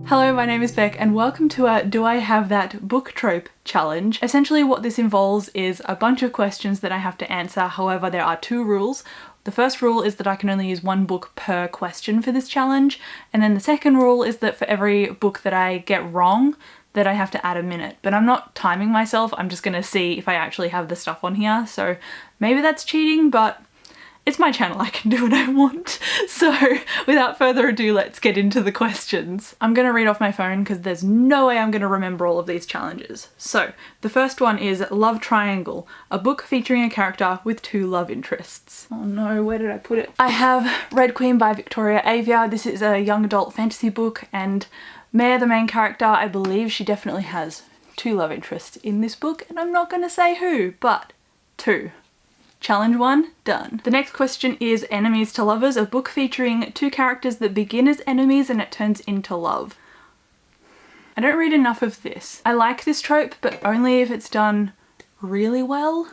Hello, my name is Beck and welcome to a Do I Have That Book Trope challenge. Essentially what this involves is a bunch of questions that I have to answer. However, there are two rules. The first rule is that I can only use one book per question for this challenge, and then the second rule is that for every book that I get wrong, that I have to add a minute. But I'm not timing myself, I'm just gonna see if I actually have the stuff on here, so maybe that's cheating, but it's my channel, I can do what I want. So without further ado, let's get into the questions. I'm gonna read off my phone because there's no way I'm gonna remember all of these challenges. So the first one is Love Triangle, a book featuring a character with two love interests. Oh no, where did I put it? I have Red Queen by Victoria Avia. This is a young adult fantasy book, and Mare, the main character, I believe she definitely has two love interests in this book, and I'm not gonna say who, but two. Challenge 1, done. The next question is Enemies to Lovers, a book featuring two characters that begin as enemies and it turns into love. I don't read enough of this. I like this trope, but only if it's done really well.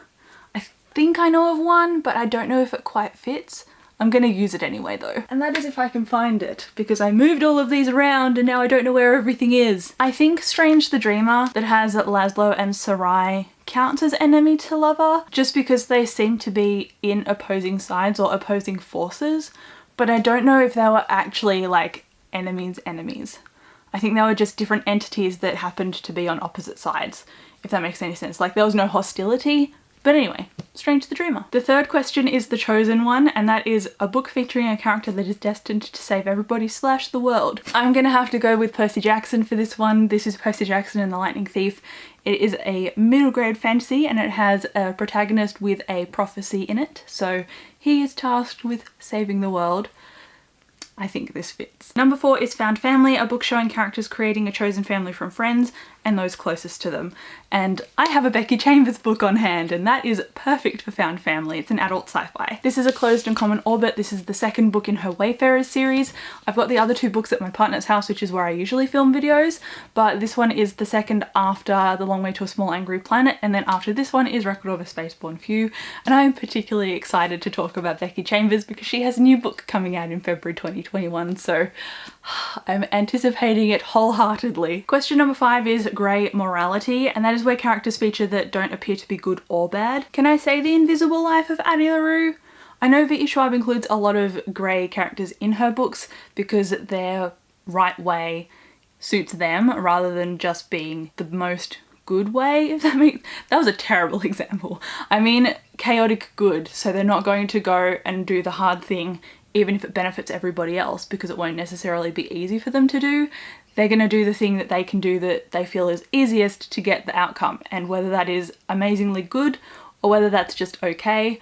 I think I know of one, but I don't know if it quite fits. I'm gonna use it anyway though. And that is if I can find it, because I moved all of these around and now I don't know where everything is. I think Strange the Dreamer, that has Laszlo and Sarai, counts as enemy to lover, just because they seem to be in opposing sides or opposing forces, but I don't know if they were actually like enemies. I think they were just different entities that happened to be on opposite sides, if that makes any sense. Like there was no hostility. But anyway, Strange the Dreamer. The third question is The Chosen One, and that is a book featuring a character that is destined to save everybody / the world. I'm gonna have to go with Percy Jackson for this one. This is Percy Jackson and the Lightning Thief. It is a middle grade fantasy and it has a protagonist with a prophecy in it. So he is tasked with saving the world. I think this fits. Number 4 is Found Family, a book showing characters creating a chosen family from friends and those closest to them. And I have a Becky Chambers book on hand, and that is perfect for Found Family. It's an adult sci-fi. This is A Closed and Common Orbit. This is the second book in her Wayfarers series. I've got the other two books at my partner's house, which is where I usually film videos, but this one is the second after The Long Way to a Small Angry Planet, and then after this one is Record of a Spaceborne Few. And I'm particularly excited to talk about Becky Chambers because she has a new book coming out in February 2021, so I'm anticipating it wholeheartedly. Question number 5 is Grey Morality, and that is where characters feature that don't appear to be good or bad. Can I say The Invisible Life of Addie LaRue? I know V.E. Schwab includes a lot of grey characters in her books because their right way suits them rather than just being the most good way, if that makes— that was a terrible example. I mean chaotic good, so they're not going to go and do the hard thing even if it benefits everybody else, because it won't necessarily be easy for them to do. They're gonna do the thing that they can do that they feel is easiest to get the outcome, and whether that is amazingly good or whether that's just okay,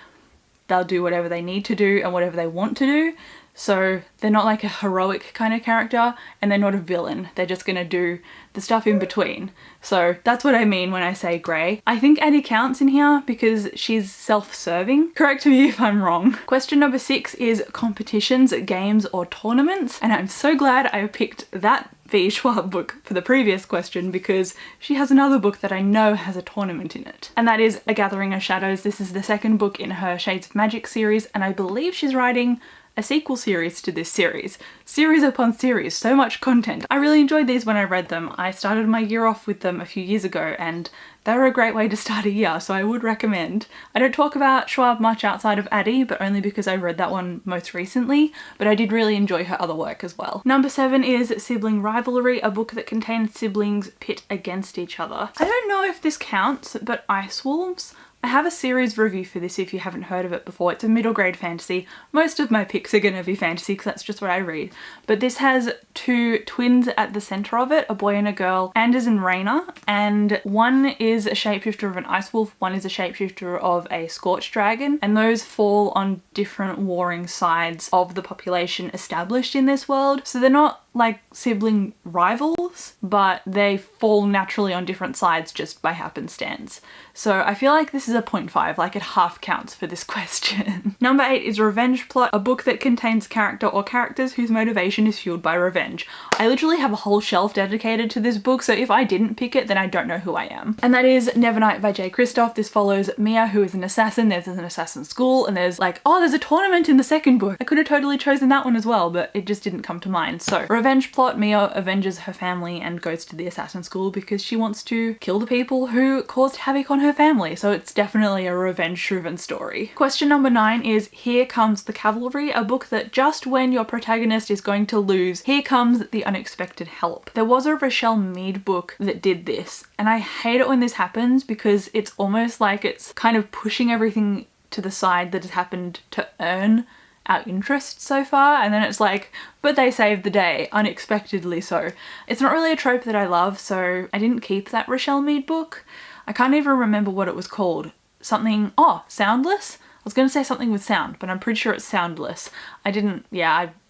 they'll do whatever they need to do and whatever they want to do. So they're not like a heroic kind of character, and they're not a villain. They're just gonna do the stuff in between. So that's what I mean when I say grey. I think Addie counts in here because she's self-serving. Correct me if I'm wrong. Question number 6 is competitions, games or tournaments, and I'm so glad I picked that V.E. Schwab book for the previous question because she has another book that I know has a tournament in it, and that is A Gathering of Shadows. This is the second book in her Shades of Magic series, and I believe she's writing a sequel series to this series. Series upon series, so much content. I really enjoyed these when I read them. I started my year off with them a few years ago and they were a great way to start a year, so I would recommend. I don't talk about Schwab much outside of Addie, but only because I read that one most recently, but I did really enjoy her other work as well. Number 7 is Sibling Rivalry, a book that contains siblings pit against each other. I don't know if this counts, but Ice Wolves? I have a series review for this if you haven't heard of it before. It's a middle grade fantasy. Most of my picks are going to be fantasy because that's just what I read. But this has two twins at the centre of it, a boy and a girl, Anders and Raina, and one is a shapeshifter of an ice wolf, one is a shapeshifter of a scorched dragon, and those fall on different warring sides of the population established in this world. So they're not like sibling rivals, but they fall naturally on different sides just by happenstance. So I feel like this is a 0.5, like it half counts for this question. Number 8 is Revenge Plot, a book that contains character or characters whose motivation is fueled by revenge. I literally have a whole shelf dedicated to this book, so if I didn't pick it, then I don't know who I am. And that is Nevernight by J. Kristoff. This follows Mia, who is an assassin. There's an assassin school, and there's like, oh, there's a tournament in the second book. I could have totally chosen that one as well, but it just didn't come to mind. So revenge plot, Mia avenges her family and goes to the assassin school because she wants to kill the people who caused havoc on her family. So it's definitely a revenge-driven story. Question number 9 is Here Comes the Cavalry, a book that just when your protagonist is going to lose, here comes the unexpected help. There was a Rochelle Mead book that did this, and I hate it when this happens because it's almost like it's kind of pushing everything to the side that has happened to earn our interest so far, and then it's like, but they saved the day, unexpectedly so. It's not really a trope that I love, so I didn't keep that Rochelle Mead book. I can't even remember what it was called. Something, oh, Soundless? I was going to say something with sound, but I'm pretty sure it's Soundless. I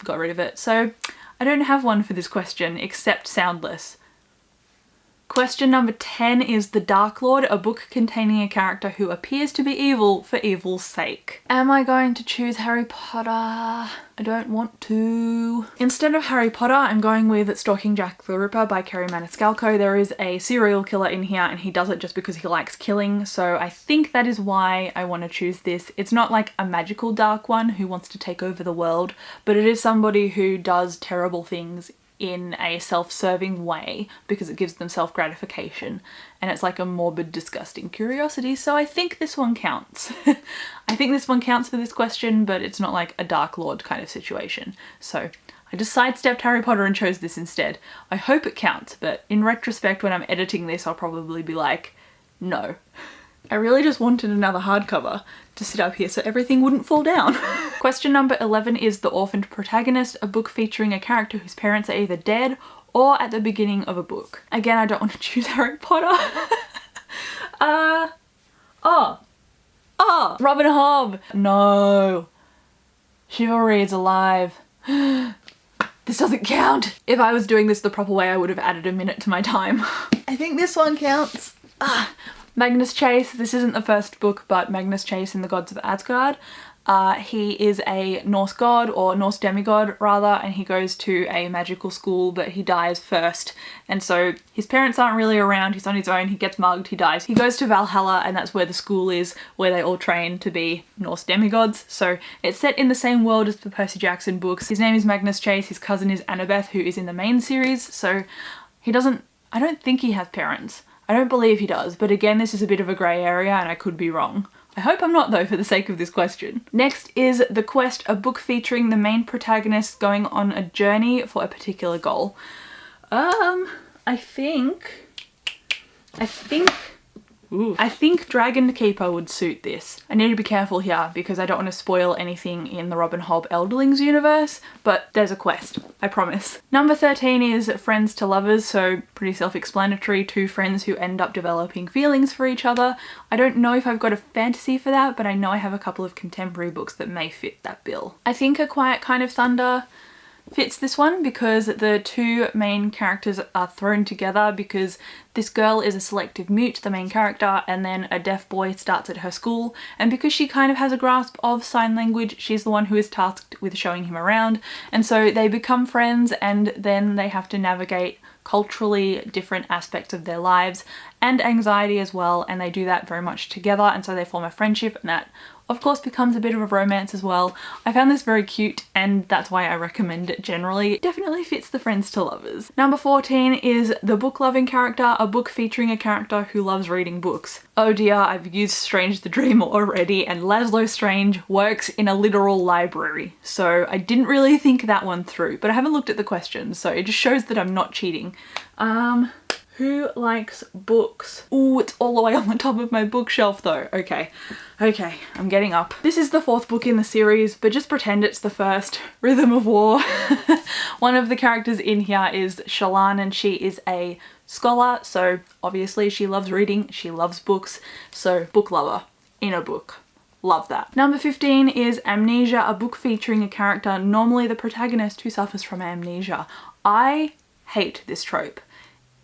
got rid of it. So I don't have one for this question except Soundless. Question number 10 is The Dark Lord, a book containing a character who appears to be evil for evil's sake. Am I going to choose Harry Potter? I don't want to. Instead of Harry Potter, I'm going with Stalking Jack the Ripper by Kerry Maniscalco. There is a serial killer in here and he does it just because he likes killing, so I think that is why I want to choose this. It's not like a magical dark one who wants to take over the world, but it is somebody who does terrible things in a self-serving way because it gives them self-gratification, and it's like a morbid, disgusting curiosity, so I think this one counts. I think this one counts for this question, but it's not like a Dark Lord kind of situation. So I just sidestepped Harry Potter and chose this instead. I hope it counts, but in retrospect when I'm editing this I'll probably be like, no. I really just wanted another hardcover to sit up here so everything wouldn't fall down. Question number 11 is The Orphaned Protagonist, a book featuring a character whose parents are either dead or at the beginning of a book. Again, I don't want to choose Harry Potter. Robin Hobb. No. Chivalry is alive. This doesn't count. If I was doing this the proper way, I would have added a minute to my time. I think this one counts. Magnus Chase. This isn't the first book, but Magnus Chase in the Gods of Asgard. He is a Norse god, or Norse demigod rather, and he goes to a magical school, but he dies first. And so his parents aren't really around, he's on his own, he gets mugged, he dies. He goes to Valhalla, and that's where the school is, where they all train to be Norse demigods. So it's set in the same world as the Percy Jackson books. His name is Magnus Chase, his cousin is Annabeth, who is in the main series, so I don't think he has parents. I don't believe he does, but again, this is a bit of a grey area and I could be wrong. I hope I'm not though, for the sake of this question. Next is The Quest, a book featuring the main protagonist going on a journey for a particular goal. I think Dragon Keeper would suit this. I need to be careful here because I don't want to spoil anything in the Robin Hobb Elderlings universe, but there's a quest, I promise. Number 13 is Friends to Lovers, so pretty self-explanatory, two friends who end up developing feelings for each other. I don't know if I've got a fantasy for that, but I know I have a couple of contemporary books that may fit that bill. I think A Quiet Kind of Thunder fits this one because the two main characters are thrown together because this girl is a selective mute, the main character, and then a deaf boy starts at her school, and because she kind of has a grasp of sign language, she's the one who is tasked with showing him around, and so they become friends and then they have to navigate culturally different aspects of their lives and anxiety as well, and they do that very much together, and so they form a friendship, and that of course becomes a bit of a romance as well. I found this very cute and that's why I recommend it generally. It definitely fits the Friends to Lovers. Number 14 is The Book Loving Character, a book featuring a character who loves reading books. Oh dear, I've used Strange the Dreamer already, and Laszlo Strange works in a literal library, so I didn't really think that one through, but I haven't looked at the questions, so it just shows that I'm not cheating. Who likes books? Ooh, it's all the way on the top of my bookshelf though. Okay, I'm getting up. This is the fourth book in the series, but just pretend it's the first. Rhythm of War. One of the characters in here is Shallan, and she is a scholar, so obviously she loves reading, she loves books, so book lover in a book. Love that. Number 15 is Amnesia, a book featuring a character, normally the protagonist, who suffers from amnesia. I hate this trope.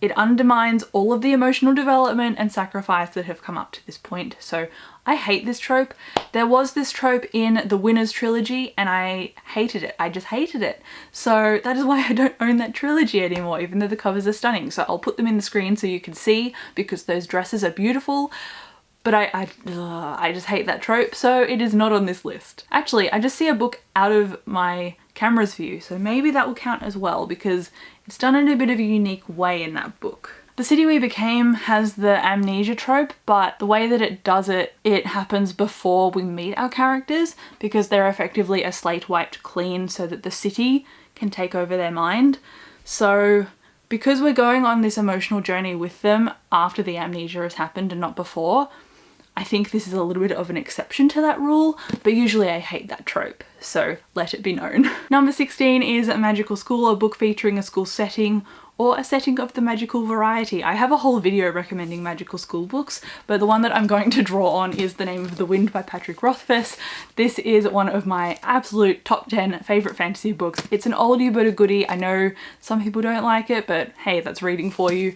It undermines all of the emotional development and sacrifice that have come up to this point, so I hate this trope. There was this trope in the Winners trilogy and I hated it. I just hated it. So that is why I don't own that trilogy anymore, even though the covers are stunning. So I'll put them in the screen so you can see because those dresses are beautiful. But I just hate that trope, so it is not on this list. Actually, I just see a book out of my camera's view, so maybe that will count as well because it's done in a bit of a unique way in that book. The City We Became has the amnesia trope, but the way that it does it, it happens before we meet our characters because they're effectively a slate wiped clean so that the city can take over their mind. So because we're going on this emotional journey with them after the amnesia has happened and not before, I think this is a little bit of an exception to that rule, but usually I hate that trope, so let it be known. Number 16 is a magical school, a book featuring a school setting or a setting of the magical variety. I have a whole video recommending magical school books, but the one that I'm going to draw on is The Name of the Wind by Patrick Rothfuss. This is one of my absolute top 10 favourite fantasy books. It's an oldie but a goodie. I know some people don't like it, but hey, that's reading for you.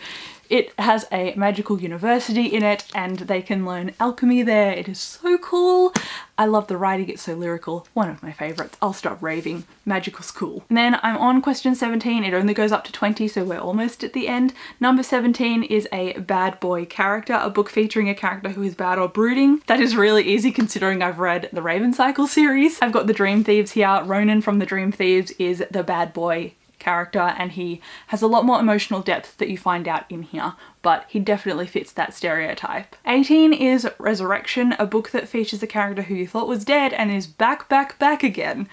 It has a magical university in it and they can learn alchemy there. It is so cool. I love the writing, it's so lyrical. One of my favourites. I'll stop raving. Magical school. And then I'm on question 17. It only goes up to 20, so we're almost at the end. Number 17 is a bad boy character, a book featuring a character who is bad or brooding. That is really easy considering I've read the Raven Cycle series. I've got the Dream Thieves here. Ronan from the Dream Thieves is the bad boy character and he has a lot more emotional depth that you find out in here, but he definitely fits that stereotype. 18 is Resurrection, a book that features a character who you thought was dead and is back again.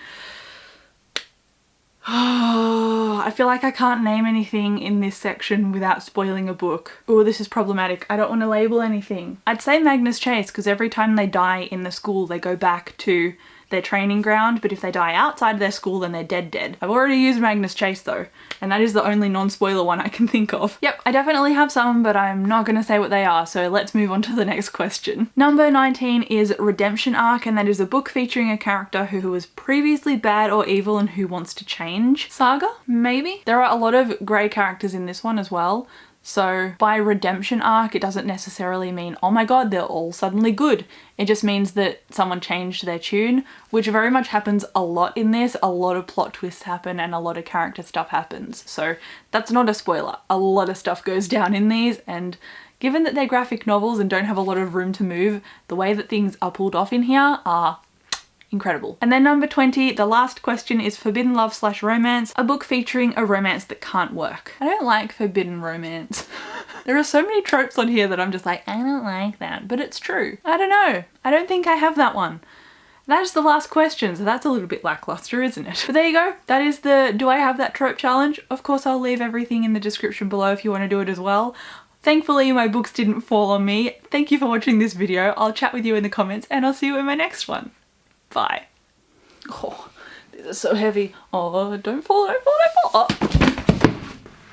I feel like I can't name anything in this section without spoiling a book. Oh, this is problematic. I don't want to label anything. I'd say Magnus Chase because every time they die in the school they go back to their training ground, but if they die outside their school then they're dead. I've already used Magnus Chase though, and that is the only non-spoiler one I can think of. Yep, I definitely have some, but I'm not gonna say what they are, so let's move on to the next question. Number 19 is Redemption Arc, and that is a book featuring a character who was previously bad or evil and who wants to change. Saga? Maybe? There are a lot of grey characters in this one as well. So by redemption arc, it doesn't necessarily mean, oh my god, they're all suddenly good. It just means that someone changed their tune, which very much happens a lot in this. A lot of plot twists happen and a lot of character stuff happens. So that's not a spoiler. A lot of stuff goes down in these, and given that they're graphic novels and don't have a lot of room to move, the way that things are pulled off in here are incredible. And then number 20, the last question, is Forbidden Love / Romance, a book featuring a romance that can't work. I don't like forbidden romance. There are so many tropes on here that I'm just like, I don't like that, but it's true. I don't know. I don't think I have that one. That is the last question, so that's a little bit lackluster, isn't it? But there you go. That is the Do I Have That Trope challenge. Of course, I'll leave everything in the description below if you want to do it as well. Thankfully, my books didn't fall on me. Thank you for watching this video. I'll chat with you in the comments and I'll see you in my next one. Bye. Oh, these are so heavy. Oh, don't fall, don't fall, don't fall.